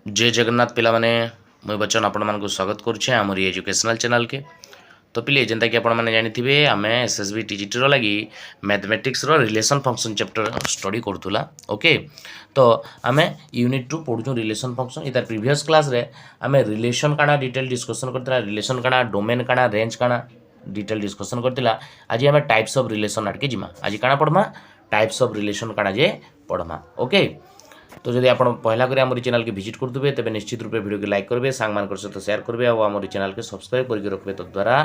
जय जगन्नाथ पिला माने मुई बच्चन आपण मानक स्वागत करुछे आमर एजुकेशनल चैनल के। तो पिले जेनता कि आपण माने जानिथिबे आमे एसएसबी टीजीटी रो लागि मैथमेटिक्स रो रिलेशन फंक्शन चैप्टर स्टडी करथुला। ओके, तो आमे यूनिट 2 पढुछु रिलेशन फंक्शन। इतार प्रीवियस क्लास रे आमे रिलेशन काना डिटेल डिस्कशन करतला, रिलेशन काना, डोमेन काना, रेंज काना डिटेल डिस्कशन करतला। आज आमे टाइप्स ऑफ रिलेशन आडके जिमा। आज काना पढमा टाइप्स ऑफ रिलेशन काना जे पढमा। ओके, तो जदि आप पहला कर आम चैनल के विजिट करुवे तेज निश्चित रूप वीडियो के लाइक करेंगे, सांग मान सहित शेयर करेंगे और आम चैनल के सब्सक्राइब करके रखिए। तो द्वारा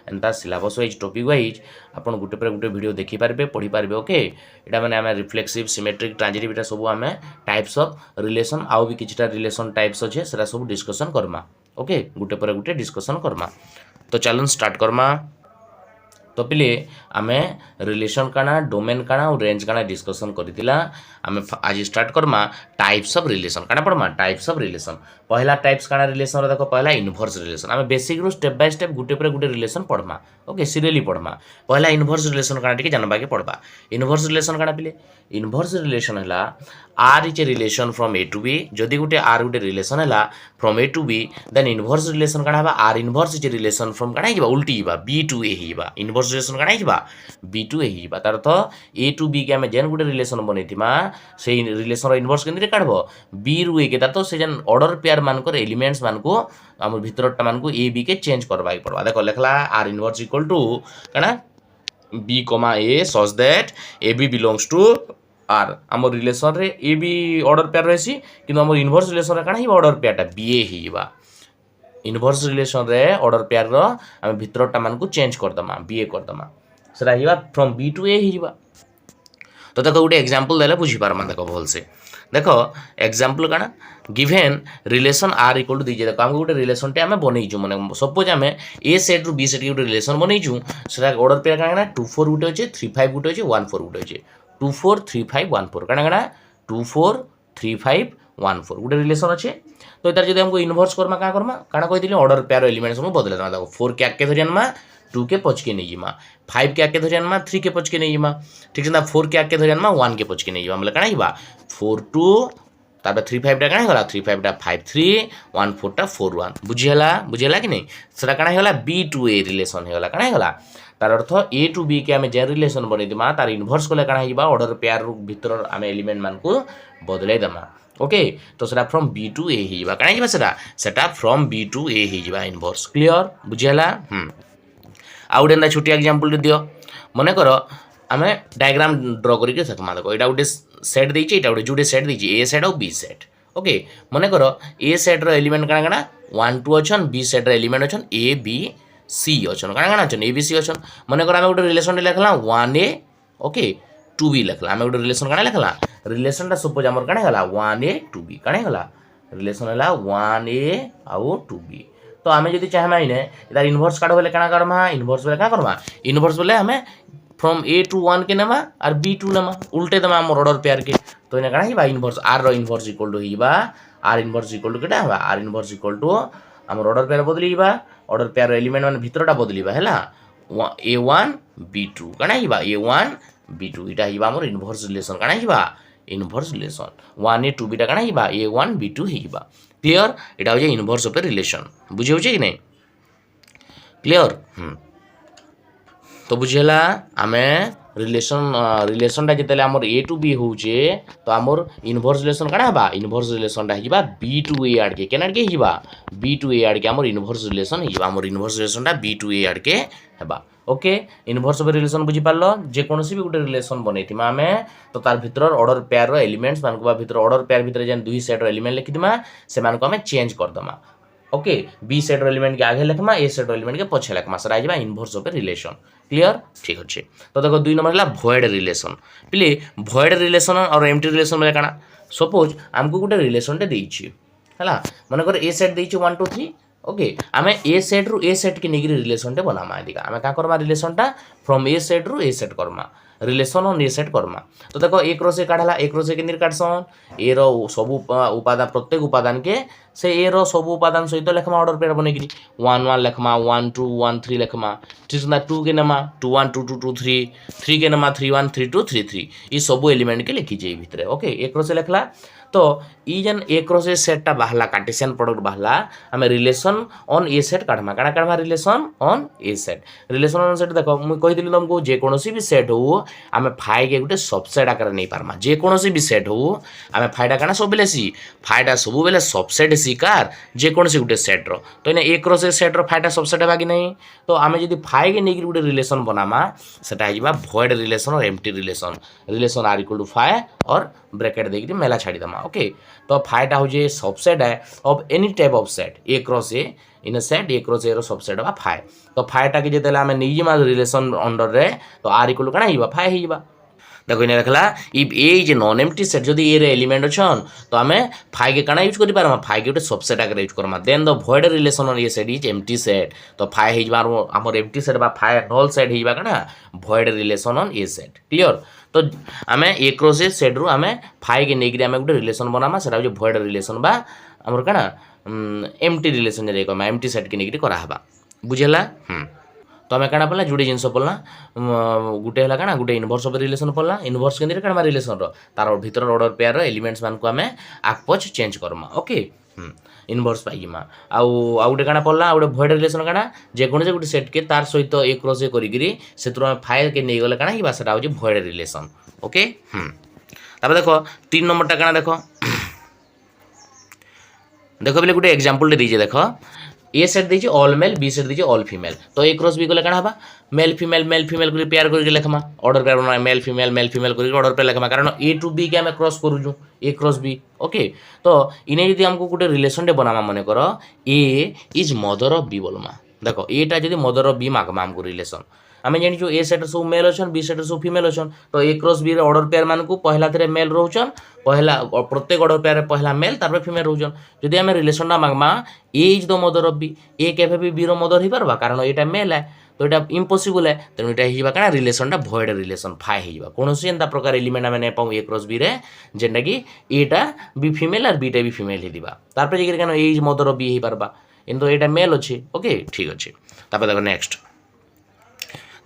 एंता सिलेबस वाइज टॉपिक वाइज आप गोटे पर गोटे वीडियो देखिपारे, पढ़ी पारे। ओके, यहाँ मैंने आम रिफ्लेक्सिव, सिमेट्रिक, ट्रांजिटिव इटा सब आम टाइप्स ऑफ रिलेशन आउ भी किछटा रिलेशन टाइप्स अच्छे से सब डिस्कसन करमा। ओके, गोटे पर गोटे डिस्कसन करमा। तो चलन स्टार्ट करमा। तो पिले आमे रिलेशन काना, डोमेन काना और रेंज काना डिस्कशन करथिला। आमे आज स्टार्ट करमा टाइप्स ऑफ रिलेशन काना पड़मा। टाइप्स ऑफ रिलेशन पहला टाइप्स काना रिलेशन रो देखो, पहला इनवर्स रिलेशन। आमे बेसिक रू स्टेप बाय स्टेप गुटे पर गुटे रिलेशन पढ़मा। ओके, सीरियली पढ़मा। पहला इनवर्स रिलेशन काना टिके जानबा के पड़बा। इनवर्स रिलेशन काना पिले, इनवर्स रिलेशन हला R is a relation from A to B. जदि गुटे आर गुटे रिलेशन हला from A to B, then inverse relation काना हबा R inverse is a relation from काना हिबा उल्टी हिबा बी टू ए हिबा। इनवर्स रिलेशन काना हिबा बी टू ए हिबा। तार अर्थ ए टू बी के आमे जेन गुटे रिलेशन बनैतिमा से रिलेशन रो इनवर्स केंद्रे काढबो बी रु ए के। तार तो से जेन ऑर्डर पेयर मानकर एलिमेंट्स मानको हमर भितरटा मानको ए बी के चेंज करबा के पड़बा। देखो लेखला आर इनवर्स इक्वल टू काना B comma A such that A B belongs to R. आम रिलेशन रे ए बी ऑर्डर पेयर रही कि आम इनवर्स रिलेशन काना ही ऑर्डर पेयरटा बी ए हिबा। इनवर्स रिलेशन रे ऑर्डर पेयर रो आम भितरटा मानकु चेंज करदमा, बी ए करदमा, सेटा Hiba from B to A Hiba. तो देखो गोटे एग्जांपल देले बुझी पारमा। देखो भल से देखो एग्जांपल काना given relation R equal to दीजिए। देखो हमको गोटे रिलेशन टे आमे बनैछु, माने सपोज आमे ए सेट रु बी सेट के गोटे रिलेशन बनैछु। सेटा ऑर्डर पेयर काना 2 4 गोटे अछि, 3 5 गोटे अछि, 1 4 गोटे अछि। 2 4 3 5 1 4 काना काना 2 4 3 5 1 4 गोटे रिलेशन अच्छे। तो इतार जदि हमको इनवर्स करमा का करमा काना कहि दिले ऑर्डर पेयर एलिमेंट्स हम बदले दमा। देखो 4 के आके धरि अनमा, 2 के पछके नै जिमा, 5 के आके धरि अनमा, 3 के पछके नै जिमा। ठीक छै ना, 4 के आके धरि अनमा, 1 के पछके नै जिमा। मतलब काना हिबा 4 2 ताबे 3 5 टा काना होला 3 5 टा 5 3 1 4 टा 4 1। बुझिहला कि नै? सेटा काना होला बी टू ए रिलेशन होला। काना होला तार अर्थ ए टू बी के आमे जे रिलेशन बनै दिमा तार इनवर्स कोले काना हिबा ऑर्डर पेयर भीतर आमे एलिमेंट मान को बदलै दमा। ओके, तो सेटा फ्रॉम बी टू ए हिबा। काना हिबा सेटा फ्रॉम बी टू ए हिबा इनवर्स। क्लियर? बुझिहला? आ गोटे छोटी एग्जांपल दियो। मने करो आमे डायग्राम ड्रा करके देखमा। देखो एटा गोटे सेट देछि, एटा गोटे जुडे सेट देछि ए सेट और बी सेट। ओके, मने करो ए सेट रो एलिमेंट काना काना 1 2 अछन, बी सेट रो एलिमेंट अछन ए बी सी अछन। काना काना अछन ए बी सी अछन। मने करो आमे गोटे रिलेशन लेखला 1 ए ओके 2 बी लेखला। आमे गोटे रिलेशन काना लेखला रिलेशन ता सपोज हमर काना होला 1 ए 2 बी। काना होला रिलेशन होला 1 ए आउ 2 बी। तो आमे जदि चाहमा इने इधर इनवर्स काढ बोले काना करमा इनवर्स बोले का करमा इनवर्स बोले हमें फ्रॉम ए टू 1 के नमा और बी टू नमा उल्टे दमा हमर ऑर्डर पेयर के। तो इने काना हिबा इनवर्स आर रो इनवर्स इक्वल टू हिबा आर इनवर्स इक्वल टू केटा हबा आर इनवर्स इक्वल टू हमर ऑर्डर पेयर बदली हिबा ऑर्डर पेयर एलिमेंट माने भीतरटा बदलीबा हैला a1 b2 काना हिबा a1 b2 इटा हिबा हमर इनवर्स रिलेशन। काना हिबा इनवर्स रिलेशन 1 a 2 b टा काना Hiba a1 b2 Hiba. Clear? इटा हो जे इनवर्स ऑफ रिलेशन। बुझे होचे कि नै? क्लियर? तो बुझेला आमे रिलेशन टा जतले हमर ए टू बी होचे तो हमर इनवर्स रिलेशन काना हबा इनवर्स रिलेशन टा हिबा बी टू ए आड के केना के हिबा बी टू ए आड के हमर इनवर्स रिलेशन हिबा। हमर इनवर्स रिलेशन टा बी टू ए आड के हबा। ओके, इनवर्स ऑफ रिलेशन बुझी पारलो। जे कोनोसी भी गुटे रिलेशन बनैतिमा आमे तो तार भीतर ऑर्डर पेयर रो एलिमेंट्स मानको बा भीतर ऑर्डर पेयर भीतर जेन दुई सेट रो एलिमेंट लिखि दिमा से मानको हमें चेंज कर दमा। ओके, बी सेट रो एलिमेंट के आगे लिखमा ए सेट रो एलिमेंट के पछे लिखमा सेटा आइबा इनवर्स ऑफ रिलेशन। क्लियर? ठीक अछि। तो देखो 2 नंबर हला वॉइड रिलेशन। पिले वॉइड रिलेशन और एम्प्टी रिलेशन में काना सपोज हमको गुटे रिलेशन टे देछि हला माने कर ए सेट देछि 1 2 3। ओके, आमे ए सेट रु ए सेट के निगरी रिलेशन टे बनामा। दिका आमे का करमा रिलेशन टा फ्रॉम ए सेट रु ए सेट करमा रिलेशन ऑन ए सेट करमा। तो देखो एक रो से काढला एक रो से केंद्र काटसन ए रो सब उपादान प्रत्येक उपादान के से ए रो सब उपादान सहित लेखमा ऑर्डर पेयर बनेगिरी 1 1 लेखमा 1 2 1 3 लेखमा। ठीक ना 2 के नमा 2 1 2 2 2 3 3 के नमा 3 1 3 2 3 3 ई सब एलिमेंट के लिखि जे भितरे। ओके, एक रो से लेखला तो ई जेन ए क्रॉस ए सेटटा बाहला कार्टेशियन प्रोडक्ट बाहला आम रिलेशन ऑन ए सेट काढ़मा काଣା काढ़मा relation on A set relation on set देख मुझे कही तुमको जेकोसी भी सेट हो आम फाइ के गोटे सबसेट आकार नहीं पार्मा जेकोसी भी सेट हो आम फाइटा काଣା सब बेले सी फाइटा सब बेले सबसेट सी कार जेकोसी गोटे सेट्र तो इना ए क्रॉस ए सेट्र फाइटा सबसेट है कि नहीं तो आम जब फाइ के नहीं गोटे रिलेशन बनामा सेटा हो भॉइड रिलेशन और empty relation R equal to phi और ब्रैकेट देकर मेला छाड़ी दमा ओके तो फाइटा हूँ सबसेट है of any type of set A cross A in set A cross A रो सबसेट बा फाइ तो फाइटा के जो आम नहीं रिलेशन अंडर रे तो आर इक्वल टू काଣା फाइ हो देखो इन देखला if A is non empty set जदि ए रे एलिमेंट अच्छन तो आम फाइ के काଣା यूज कर पारमा फाइ के गोटे सबसेट आगे यूज करमा then the void relation on A set is empty set तो फाइ हो आमर एम्प्टी सेट बा फाइ नल सेट हो काଣା void relation on A set clear तो आम ए क्रॉस ए सेट रु आम फाइ के नहीं आम गोटे रिलेशन बनामा सेटा हो भॉइड रिलेशन बा आमर काଣା एम्प्टी रिलेशन रे कमा एम्प्टी सेट के नहीं कराहबा बुझेला तो आम काଣା पड़ला जोड़े जिनस पड़ला गोटे है काଣା गोटे इनवर्स ऑफ रिलेशन पड़ला इनवर्स के काଣା रिलेशन तार भीतर ऑर्डर पेयर एलिमेंट्स मान को आम आकपच चेंज करमा ओके इनवर्स पाइमा आउ गोटे काଣା पड़ला गोटे भॉइड रिलेशन काଣା जेकोसी गोटे सेट के तार सहित ए क्रॉस ए करी से फाइल के नहीं गले काଣା सेटा हो भॉइड रिलेशन ओके तापर देख 3 नंबरटा काଣା देख देख बोले गोटे एग्जांपल दीजिए देख ए सेट दीजिए ऑल मेल बी सेट दीजिए ऑल फीमेल तो ए क्रॉस बी गले काଣା हबा मेल फीमेल कर पेयर करके लिखमा ऑर्डर पेयर बना मेल फीमेल कर ऑर्डर पेयर लिखमा कारण ए टू बी के आम क्रॉस करूँ ए क्रॉस बी ओके तो इने यदि हमको गोटे रिलेशन बनामा मन कर ए इज मदर ऑफ बी बोलमा देख एटा जब मदर ऑफ बी मागमा हमको रिलेशन आम जानी ए सेट सब मेल अच्छन बी सेट सब फीमेल अच्छन तो A cross B order pair मान को पहला थे मेल रोचन पहला प्रत्येक ऑर्डर पेयर पहला मेल तापर फीमेल रोचन जदि आम रिलेशन मागमा A is the mother of B A केवे भी बी रो मदर हो पारबा कारण यहाँ मेल है तो यहाँ इम्पॉसिबल है तेणु यहाँ क्या रिलेशन भॉइड रिलेशन फाइ हो कौन एंता प्रकार एलिमेंट आम नहीं पाऊँ ए क्रॉस बी रे जेनटा कि एटा भी फीमेल और बीटा भी फीमेल होपर जाकर क्या ए इज मदर ऑफ बी हो पारबा किंतु यहाँ मेल अच्छे ओके ठीक अच्छे तापर देखो नेक्स्ट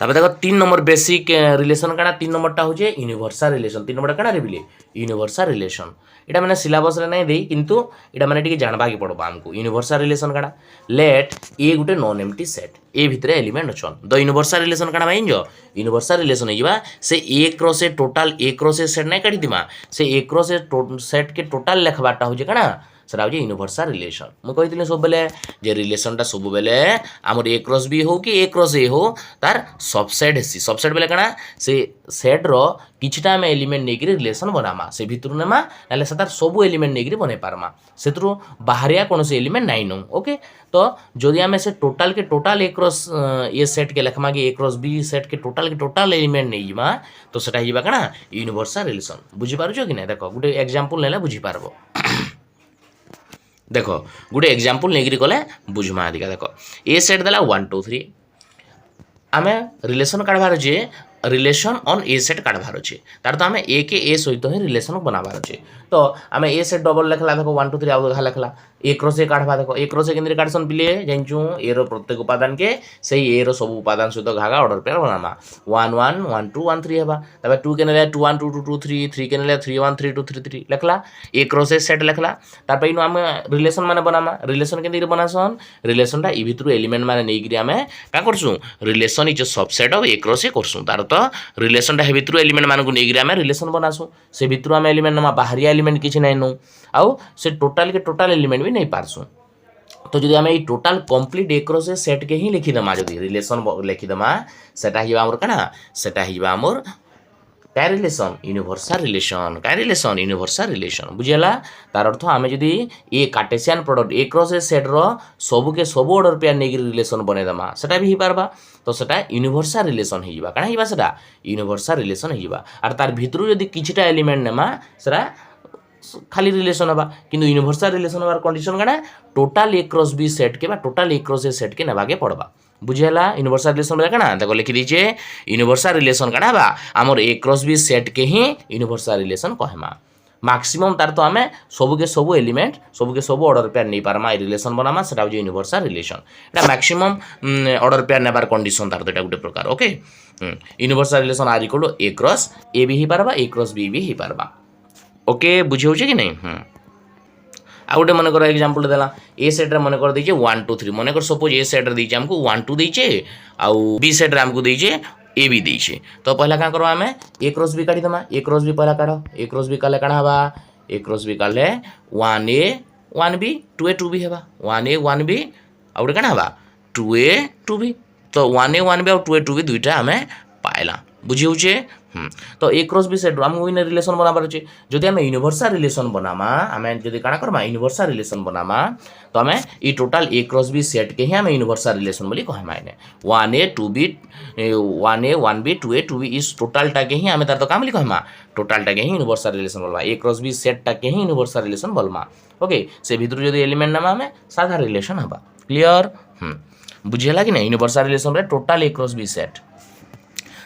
तापर देखो 3 नंबर बेसिक रिलेशन काଣା 3 नंबरटा हो यूनिवर्सल रिलेशन 3 नंबर काଣା रे बिले यूनिवर्सल रिलेशन एटा माने सिलेबस रे नहीं देई किंतु एटा माने टिके जानबा के पड़बा हमको यूनिवर्सल रिलेशन काଣା लेट ए गुटे नॉन एम्प्टी सेट ए भितरे एलिमेंट अछन द यूनिवर्सल रिलेशन काଣା भाई जो यूनिवर्सल रिलेशन होइबा से A cross A total A cross A set नहीं काढी दिमा से ए क्रॉस ए सेट के टोटल लेखबाटा हो काଣା सेटा हो यूनिवर्सल रिलेशन मुझे कही सब बेले जे रिलेशनटा सब बेले आमर ए क्रॉस बी हो कि ए क्रॉस ए हो तार सबसेट हेसी सबसेट बेले काଣା से सेट रो किछटा आम एलिमेंट नहीं रिलेशन बनामा से भितर नेमा ना से तार सब एलिमेंट नहीं बन पारमा से बाहरिया कौन से एलिमेंट नाई नो ओके तो जदि आम से टोटाल के total A cross A set के लेखमा कि ए क्रॉस बी सेट के टोटाल एलिमेंट नहीं तो सेटा हिबा काଣା यूनिवर्सल रिलेशन बुझीपार कि ना देख गोटे एग्जांपल नेले बुझीपारबो देख गोटे एग्जांपल नहीं कले बुझमा अधिका देख ए सेट देला 1 2 3 आम रिलेशन काढ़वार अच्छे रिलेशन ऑन ए सेट काढ़वार अच्छे तार तो आम ए के ए सहित ही रिलेशन बनाबार अच्छे तो आम ए सेट डबल लेखला देख 1 2 3 आउ देखा लेखला ए क्रॉस ए काढ़वा देख ए क्रॉस ए केंद्र काढ़सन पिले जानचु ए रो प्रत्येक उपादान के सही ए रो सब उपादान सहित घागा ऑर्डर पेयर बनामा 1 1 1 2 1 3 हेबा तबे 2 के नेले 2 1 2 2 2 3 3 के नेले 3 1 3 2 3 3 लेखला ए क्रॉस ए सेट लेखला तार पे इनो आम रिलेशन माने बनामा रिलेशन केंद्र बनासन रिलेशन ता इ भितरु एलिमेंट माने नै गिरी आम का करसु relation is a subset of A cross A करसु तार तो रिलेशन ता हे भितरु एलिमेंट मान को नै गिरी आम रिलेशन बनासु से भितरु आम एलिमेंट नमा बाहरिया एलिमेंट किछि नै नो आउ से टोटल के टोटल एलिमेंट भी नहीं पारसु तो जब आम total complete A cross A set के ही लिखिदेमा जब रिलेशन लिखिदेमा सेटा हिबा हमर काना सेटा हिबा हमर क्या रिलेशन यूनिवर्सल रिलेशन क्या रिलेशन यूनिवर्सल रिलेशन बुझेला तार अर्थ आम जदि A Cartesian product A cross A set रो सबू के सब ऑर्डर पेयर नहीं रिलेशन बनईदेमा सेटा भी हो पारबा तो सेटा यूनिवर्सल रिलेशन होइबा काना होइबा सेटा यूनिवर्सल रिलेशन होइबा आर तार भितरु जदि किछटा एलिमेंट नेमा सेटा खाली रिलेशन हवा किंतु यूनिवर्सल रिलेशन हवार कंडीशन काना total A cross B set के total A cross A set के नेबाके पड़बा बुझेला यूनिवर्सल रिलेशन बोले काना देखो लिखि दीजिए यूनिवर्सल रिलेशन काना बा हमर ए क्रॉस बी सेट के ही यूनिवर्सल रिलेशन कहमा मैक्सिमम तार तो आम सबू के सब एलिमेंट सबू के सब ऑर्डर पेयर नहीं पारमा रिलेशन बनामा सेटा हो यूनिवर्सल रिलेशन एटा मैक्सिमम ऑर्डर पेयर नेबार कंडीशन तार तो एटा गुटे प्रकार okay universal relation R equal to A cross A भी हो पारबा ए क्रॉस बी भी हो पारबा ओके बुझी होचे कि नहीं आ गोटे मन कर एग्जांपल देला ए सेट रे मन कर देचे 1 2 3 मन कर सपोज ए सेट रे देचे हमको 1 2 देचे आउ बी सेट रे हमको देचे ए भी देचे तो पहला का करबा हमें ए क्रॉस बी काढी दमा ए क्रॉस बी पहला काढो ए क्रॉस बी काले काढा हवा ए क्रॉस बी काले 1 ए 1 बी 2 ए 2 बी हेबा 1 ए 1 बी आ गोटे काढा हवा 2 ए 2 बी तो 1 ए 1 बी और 2 ए 2 बी दुईटा हमें पाइला बुझी होचे तो ए क्रॉस बी सेट आमको इन रिलेशन बनाबार अच्छे जदि आम यूनिवर्सल रिलेशन बनामा आम जदि काଣା करमा यूनिवर्सल रिलेशन बनामा तो आम ई total A cross B set के ही आम यूनिवर्सल रिलेशन बोली कहमा इने 1 ए 2 बी 1 ए 1 बी 2 ए 2 बी इस टोटाल टा के ही आम तार तो काम बोली कहमा टोटाल टा के ही यूनिवर्सल रिलेशन बोलमा ए क्रॉस बी सेट टा के ही यूनिवर्सल रिलेशन बोलमा ओके से भितर जदि एलिमेंट नामा आम साधा रिलेशन हबा क्लियर बुझिला कि नहीं यूनिवर्सल रिलेशन रे टोटाल ए क्रॉस बी सेट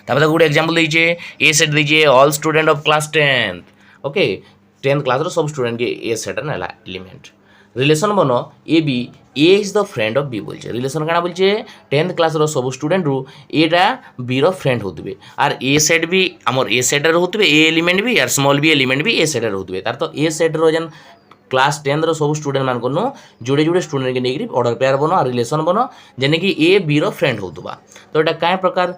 तापर गोटे एग्जांपल दीजिए ए सेट दीजिए all student of class 10th okay 10th class रो सब स्टूडेंट के ए सेट नाला एलिमेंट रिलेशन बनो A B A is the friend of B बोलछे रिलेशन काना बोलछे 10th क्लास रो सब स्टूडेंट रु एटा बी रो फ्रेंड होतबे आर ए सेट भी हमर ए सेट रे होतबे ए एलिमेंट भी आर स्मॉल बी एलिमेंट भी ए सेट रे होतबे तार तो ए सेट रो जन क्लास 10 रो सब स्टूडेंट मान को जोड़े जोड़े स्टूडेंट के नेगरी ऑर्डर पेयर बनो और रिलेशन बनो जेने कि ए बी रो फ्रेंड होतबा तो एटा काय प्रकार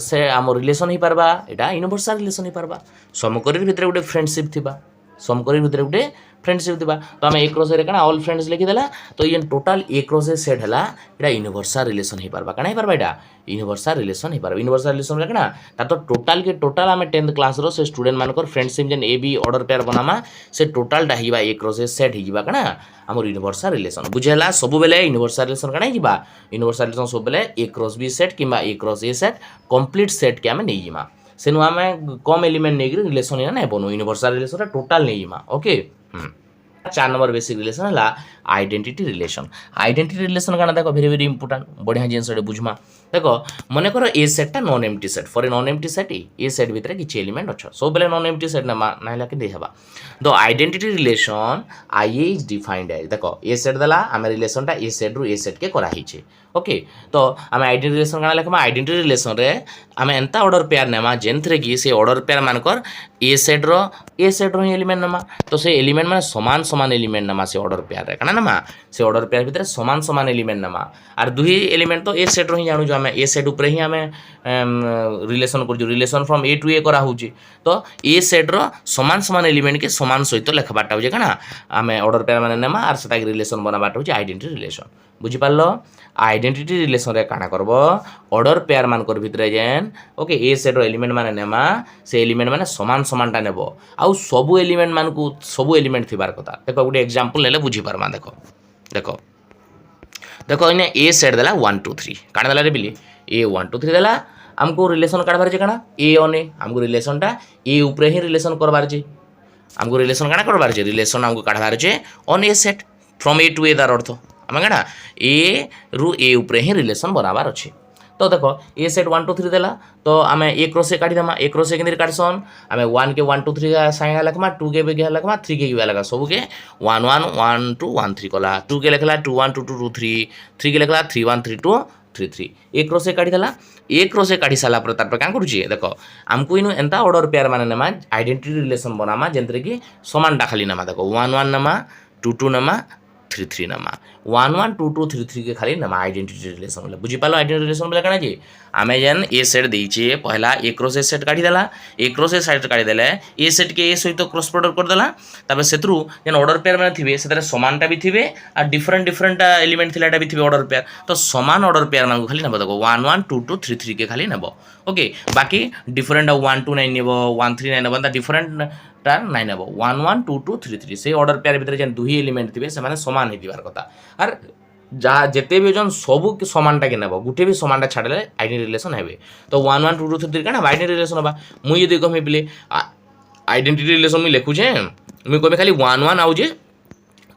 से आम रिलेशन ही पारबा एटा यूनिवर्सल रिलेशन ही पारबा समकरी भितर गोटे फ्रेंडशिप थिबा समकरी भितर गोटे फ्रेंडशिप थिबा तो आम ए क्रॉस रे काना ऑल फ्रेंड्स लिखि देला तो ये टोटल ए क्रॉस सेट हला एटा यूनिवर्सल रिलेशन ही पारबा काना ही पारबा एटा यूनिवर्सल रिलेशन ही पारबा यूनिवर्सल रिलेशन काना ता तो टोटल के टोटल आम 10th क्लास रो से स्टूडेंट मानकर फ्रेंडशिप जेन ए बी ऑर्डर पेयर बनामा से टोटल टा हिबा ए क्रॉस सेट हिबा काना हमर यूनिवर्सल रिलेशन बुझेला सब बेले यूनिवर्सल रिलेशन काना हिबा यूनिवर्सल रिलेशन सब बेले ए क्रॉस बी सेट किबा A cross A set complete set के आम नै जिमा सेनु आम कम एलिमेंट नै रिलेशन या नै बनो यूनिवर्सल रिलेशन टोटल नै जिमा ओके 4 नंबर बेसिक रिलेशन है आइडेंटिटी रिलेशन आइडेंटिटी रिलेशन का देखो वेरी वेरी इंपोर्टेंट बढ़िया जिनस बुझमा देखो मन कर ए सेटा non empty set for a non empty set A set भितर किछि एलिमेंट अच्छा सब बेले नॉन एम्प्टी सेट ना के देहबा the identity relation I is defined as देखो ए सेट दला आम रिलेशन टा ए सेट रु ए सेट के करा हिचे ओके तो आम आइडेंटिटी रिलेशन का लिखमा आइडेंटिटी रिलेशन रे आम एंता ऑर्डर पेयर नेमा जेनथरे कि से ऑर्डर पेयर मानकर ए सेट रो एलिमेंट नमा तो से एलिमेंट माने समान समान एलिमेंट नमा से ऑर्डर पेयर रे काना नमा से ऑर्डर पेयर भितर समान समान एलिमेंट नमा आर दुही एलिमेंट तो ए सेट रो ही जानु जो आम ए सेट ऊपर ही आम रिलेशन कर रिलेशन फ्रॉम ए टू ए करा होची तो ए सेट रो समान समान एलिमेंट के समान सहित लेखबाटा होजे काना आम ऑर्डर पेयर माने नेमा आर सेटा रिलेशन बनाबाटा होची आइडेंटिटी रिलेशन बुझी पारलो आइडेंटिटी रिलेशन रे काना करबो ऑर्डर पेयर मान कर भितरे जेन ओके ए सेट रो एलिमेंट माने नेमा से एलिमेंट माने समान समान टा नेबो आउ सब एलिमेंट मान को सब एलिमेंट थिबार कथा देखो गोटे एग्जांपल लेले बुझी पारमा देखो देखो देखो इने ए सेट देला 1 2 3 काना देला रे बिली ए 1 2 3 देला हमको रिलेशन काढबार जे काना ए ऑन ए हमको रिलेशन टा ए ऊपर ही रिलेशन करबार जे हमको रिलेशन काना करबार जे रिलेशन हमको काढबार जे on A set from A to A दार अर्थ आम क्या ए रु ए ऊपर ही रिलेशन बनाबार अच्छे तो देखो ए सेट 1 2 3 देला तो आम ए क्रॉस ए काढ़ीदेमा ए क्रॉस ए के काटसन आम 1 के 1 2 3 साइड लखमा 2 के भी लखमा 3 के लगा सब के 1 1 1 2 1 3 कला 2 के लिखला 2 1 2 2 2 3 3 के लिखला 3 1 3 2 3 3 ए क्रॉस ए काढ़ीदेला ए क्रॉस ए काढ़ी सारा पर तार क्या करुचे देखो आमको इनु एंता ऑर्डर पेयर माने नमा आइडेंटिटी रिलेशन बनामा जेंतरे कि समानटा खाली नमा देखो 1 1 नमा 2 2 नमा 3 3 नमा 1 1 2 2 3 3 के खाली नमा आइडेंटिटी रिलेशन बोले बुझी पालो आइडेंटिटी रिलेशन बोले काना जे आमे जन ए सेट देइचे पहला ए क्रॉस ए सेट काढी देला ए क्रॉस ए सेट काढी देले ए सेट के ए सहित क्रॉस प्रोडक्ट कर देला तबे सेत्रु जन ऑर्डर पेयर माने थिबे सेतरे समानटा भी थिबे आ डिफरेंट डिफरेंट एलिमेंट थिलाटा भी थिबे ऑर्डर पेयर तो समान ऑर्डर पेयर मानको खाली नबो देखो 1 1 2 2 3 3 के खाली नबो ओके बाकी डिफरेंट 1 2 9 नेबो 1 3 9 नेबो ता डिफरेंट टार 9 नेबो 1 1 2 2 3 3 से ऑर्डर पेयर भितर जन दुही एलिमेंट थिबे से माने समान हे दिबार कथा आर जहाँ जिते भी जन सबू समानटा के नेब गोटे भी समानटा छाड़े आइडेंटिटी रिलेशन हे तो 1 1 2 2 3 3 क्या आइडेंटिटी रिलेशन हवा मुझे यदि कमी बोले आइडेंटिटी रिलेशन मुझे लिखुचे मुझे कमी खाली 1 1 आउ जे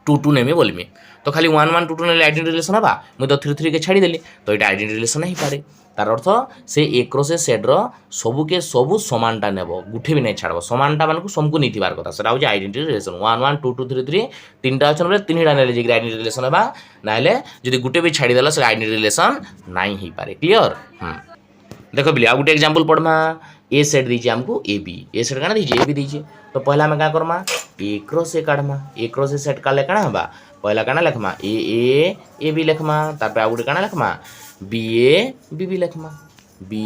2 2 नेमी बोलमी तो खाली 1 1 2 2 ने आइडेंटिटी रिलेशन हवा मुझे तो 3 3 के छाड़ी देली तो ये आइडेंटिटी रिलेशन नहीं पारे तार अर्थ से ए क्रॉस ए सेट रो सबू के सबू समानटा नेब गुठे भी नहीं छाड़ब समानटा मानक सबको नहीं थिबार कथा सेटा होजे आइडेंटिटी रिलेशन 1 1 2 2 3 3 तीनटा अछन बोले तीनटा नेले जे आइडेंटिटी रिलेशन हेबा नाले जदि गुटे भी छाड़ी देला से आइडेंटिटी रिलेशन नाही ही पारे क्लियर देख बिले आ गोटे एग्जांपल पढ़मा ए सेट दीजिए हमको ए बी काना दीजिए ए बी दीजिए तो पहला आम क्या करमा ए क्रॉस ए काढ़मा ए क्रॉस ए सेट काले काना हबा पहला काना लिखमा ए बी लिखमा तापर आ गोटे काना लिखमा बी बी लिखमा बी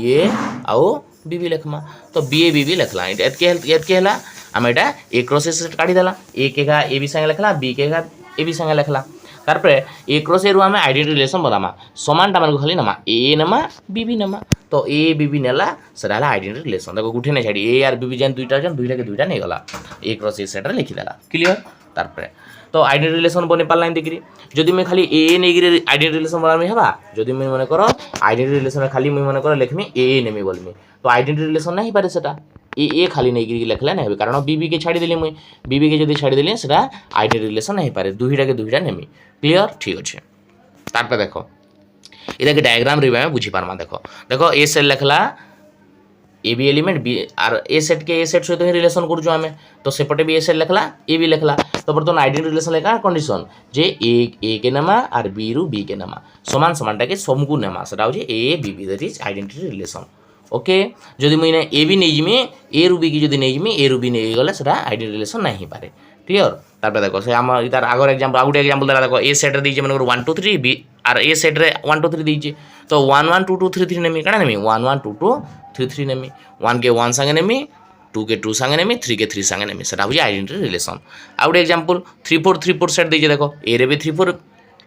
आउ बी लिखमा तो बी बी लिखला एतके हला आम एटा ए क्रॉस ए सेट काढ़ी देला ए के का ए बी संगे लिखला बी के का ए बी संगे लिखला तारपरे ए क्रॉस ए रु आम आइडेंटिटी रिलेशन बनामा समानटा मान खाली नमा ए नमा बी नमा तो ए बी नेला सेटा हला आइडेंटिटी रिलेशन देखो गुठे नै छाडी ए आर बी जेन दुईटा दुईटा नै गला ए क्रॉस ए सेट रे लिखि देला क्लियर तारपरे तो आइडेंटिटी रिलेशन बने पारला देखिरी जदि मैं खाली ए नै गिरे आइडेंटिटी रिलेशन बनामी हबा जदि मैं माने करो आइडेंटिटी रिलेशन खाली मैं माने करो लिखमी ए नेमी बोलमी तो आइडेंटिटी रिलेशन नै पारे सेटा ए खाली नहीं गिरी लिखले ना कारण बी के छाड़ी देली मुई बी के जदि छाड़ी देली सेटा आइडेंटिटी रिलेशन नहीं पारे दुईटा के दुईटा नेमी क्लियर ठीक अच्छे तारपर देखो इधर के डायग्राम रे में बुझी पारमा देखो देखो ए सेट लिखला A B element B are A set के ए सेट सहित ही रिलेशन करजो आमे तो सेपटे भी ए सेट लिखला ए बी लिखला तो बर्तमान आइडेंटिटी रिलेशन लेका कंडीशन जे ए के नमा आर बी रु बी के नमा समान समानटा के समकु नमा सेटा हो जे A B that is identity relation okay जदि मुझे ए बी नहीं जिमी ए रु बी की जदि नहीं जिमी ए रु बी नहीं गले सेटा आइडेंटिटी रिलेशन नहीं पारे क्लियर तारपर देखो से आम इतार आगर एग्जांपल आउट एग्जांपल देला देखो ए सेट रे दीजे मन 1 2 3 बी आर ए सेट रे 1 2 3 दीजे तो 1 1 2 2 3 3 नेमी काना नेमी 1 1 2 2 3 3 नेमी 1 के 1 संगे नेमी 2 के 2 संगे नेमी 3 के 3 संगे नेमी सेटा हो identity relation out example 3 4 3 4 set दीजे देखो ए रे भी 3 4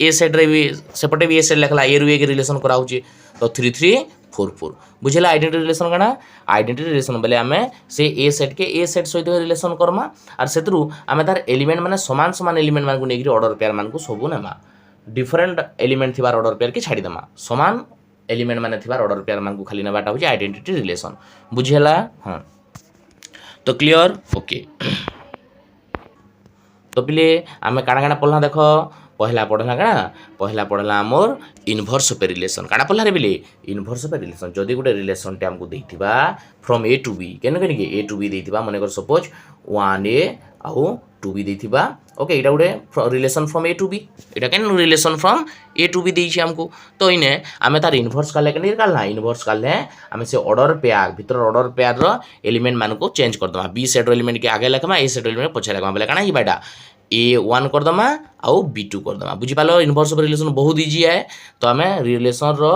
ए सेट रे भी सेपटे भी ए सेट लिखला ए रु ए के रिलेशन करा होची तो 3 3 4 4 बुझेला आइडेंटिटी रिलेशन काना आइडेंटिटी रिलेशन बेले आमे से ए सेट के ए सेट सहित रिलेशन करमा आर सेतरु आमे तार एलिमेंट माने समान समान एलिमेंट मान को नेगिरी ऑर्डर पेयर मान को सबु नेमा डिफरेंट एलिमेंट थिबार ऑर्डर पेयर के छाडी देमा समान एलिमेंट माने थिबार ऑर्डर पेयर मान को खाली नेबाटा होची आइडेंटिटी रिलेशन बुझेला हां तो क्लियर ओके तो पिले आमे काना काना पढला देखो पहला पढ़ला मोर इनवर्स पे रिलेशन काना पढ़ला रे बिले इनवर्स पे रिलेशन जदि गोटे रिलेशन टे हमको देथिबा फ्रॉम ए टू बी केन के ए टू बी देथिबा माने कर सपोज 1 ए आउ 2 बी देथिबा ओके एटा गोटे relation from A to B एटा केन relation from A to B देछि हमको तो इने आमे तार इनवर्स काले केन कालना इनवर्स काले आमे से ऑर्डर पेयर भीतर ऑर्डर पेयर रो एलिमेंट मान को चेंज कर दमा बी सेट रो एलिमेंट के आगे लिखमा ए सेट रो एलिमेंट पछे लिखमा बेले काना ही बाटा A1 कर दमा आउ B2 कर दमा बुझी पालो इनवर्स ऑफ रिलेशन बहुत इजी है तो हमें रिलेशन रो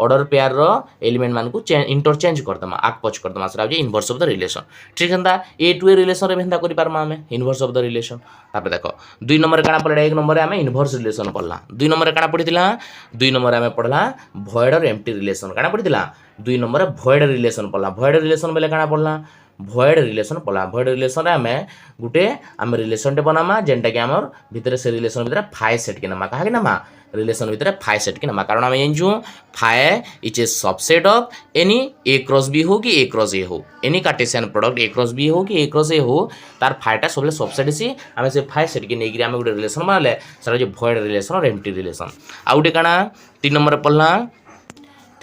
ऑर्डर पेयर रो एलिमेंट मान को इंटरचेंज कर दमा आग पछ कर दमा सेटा हो इनवर्स ऑफ द रिलेशन ठीक हंदा ए टू ए रिलेशन रे भेंदा करि पारमा हमें इनवर्स ऑफ द रिलेशन तापर देखो 2 नंबर काना पड़ला 1 नंबर हमें इनवर्स रिलेशन पढ़ला 2 नंबर काना पढ़ितिला 2 नंबर हमें पढ़ला वॉइड और एम्प्टी रिलेशन काना पढ़ितिला 2 नंबर वॉइड रिलेशन पढ़ला वॉइड रिलेशन बेले काना पढ़ला वॉइड रिलेशन पढ़ला वॉइड रिलेशन रे हमें गुटे हम रिलेशन टे बनामा जेंटा के हमर भीतर से रिलेशन भीतर फाइ सेट के नमा कहा के नमा रिलेशन भीतर फाइ सेट के नमा कारण हम एंजू phi is a subset of any A cross B हो कि ए क्रॉस ए हो any Cartesian product A cross B हो कि ए क्रॉस ए हो तार फाइटा सबले सबसेट सी हम से फाइ सेट के नेगिरी हम गुटे रिलेशन बनाले सर जो वॉइड रिलेशन और एम्प्टी रिलेशन आउटे काना 3 नंबर पढ़ला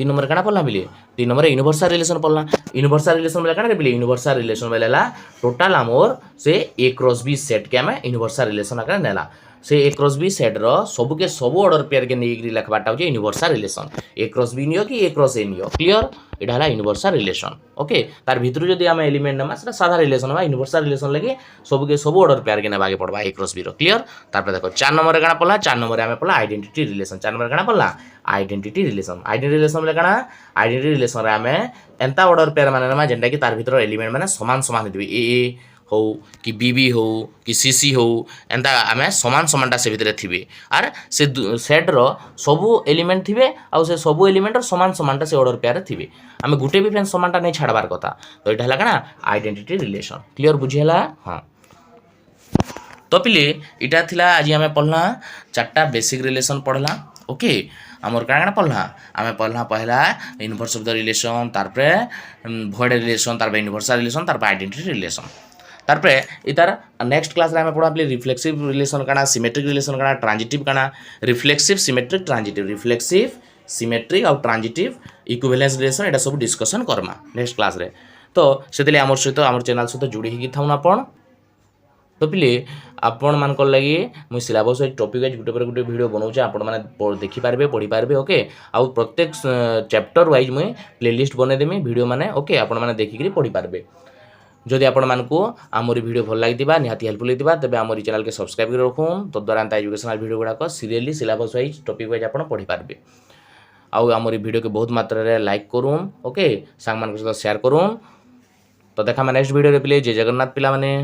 3 नंबर काना पढ़ला बिले 3 नंबर यूनिवर्सल रिलेशन पढ़ला यूनिवर्सल रिलेशन बेले काना बिले यूनिवर्सल रिलेशन बेलेला टोटल हमर से ए क्रॉस बी सेट के हमें यूनिवर्सल रिलेशन आकर नेला से ए क्रॉस बी सेट रो सब के सब ऑर्डर पेयर के नेगिरी लिखबाटा हो यूनिवर्सल रिलेशन ए क्रॉस बी नियो कि A cross A neo clear एटा हला यूनिवर्सल रिलेशन ओके तार भितर जदी हम एलिमेंट नमा सेटा साधा रिलेशन बा यूनिवर्सल रिलेशन लगे सब के सब ऑर्डर पेयर के नेबा के पड़बा ए क्रॉस बी रो क्लियर तार देखो 4 नंबर काना पड़ला 4 नंबर हमें पड़ला आइडेंटिटी रिलेशन 4 नंबर काना पड़ला आइडेंटिटी रिलेशन बेले काना आइडेंटिटी रिलेशन रे हमें एंता ऑर्डर पेयर माने नमा जेंटा कि तार भितर एलिमेंट माने समान समान दिबे ए हो कि बीबी हो कि सीसी हो एंता आमे समान समानटा से भितर थिबे आर से सेट रो सबु एलिमेंट थिबे आ से सबु एलिमेंट रो समान समानटा से ऑर्डर पेयर थिबे आमे गुटे भी फ्रेंड समानटा नै छाड़बार कथा तो एटा हला काना आइडेंटिटी रिलेशन क्लियर बुझियला हां तो पिले इटा थिला आज आमे पढ़ला चारटा बेसिक रिलेशन पढ़ला ओके आमर काना पढ़ला आमे पढ़ला पहला इनवर्स ऑफ द रिलेशन तारपरे वॉइड रिलेशन तारपरे यूनिवर्सल रिलेशन तारपरे आइडेंटिटी रिलेशन तारपरे इतार नेक्स्ट क्लास रे हमें पढ़ा पले रिफ्लेक्सिव रिलेशन काना सिमेट्रिक रिलेशन काना ट्रांजिटिव काना रिफ्लेक्सिव सिमेट्रिक और ट्रांजिटिव इक्विवेलेंस रिलेशन एटा सब डिस्कशन करमा नेक्स्ट क्लास रे तो सेतले हमर सहित हमर चैनल सहित जुड़ी ही थाउन आपण तो पिले आपण मान लगी मुझे सिलेबस वाइज टॉपिक वाइज गोटे पर गोटे वीडियो बनाऊे आपण मैंने देखिपारे पढ़ी पारे ओके आउ प्रत्येक चैप्टर वाइज मुझे प्लेलिस्ट बनईदेमी वीडियो मैंने ओके आपण मैंने देखिक पढ़ी पारे जदि आपण मानकू आमरी वीडियो भल लगी निहाती हेल्पफुल होता तेज आमरी चैनल के सब्सक्राइब कर रखुन तो द्वारा एजुकेशनल वीडियो गुड़ाक serially syllabus wise topic wise आप पढ़ी पारे आउ आमरी वीडियो के बहुत मात्रा रे लाइक करूँ ओके सांग मान सहित शेयर करूँ तो देखा नेक्स्ट वीडियो पिले जय जगन्नाथ पिला माने।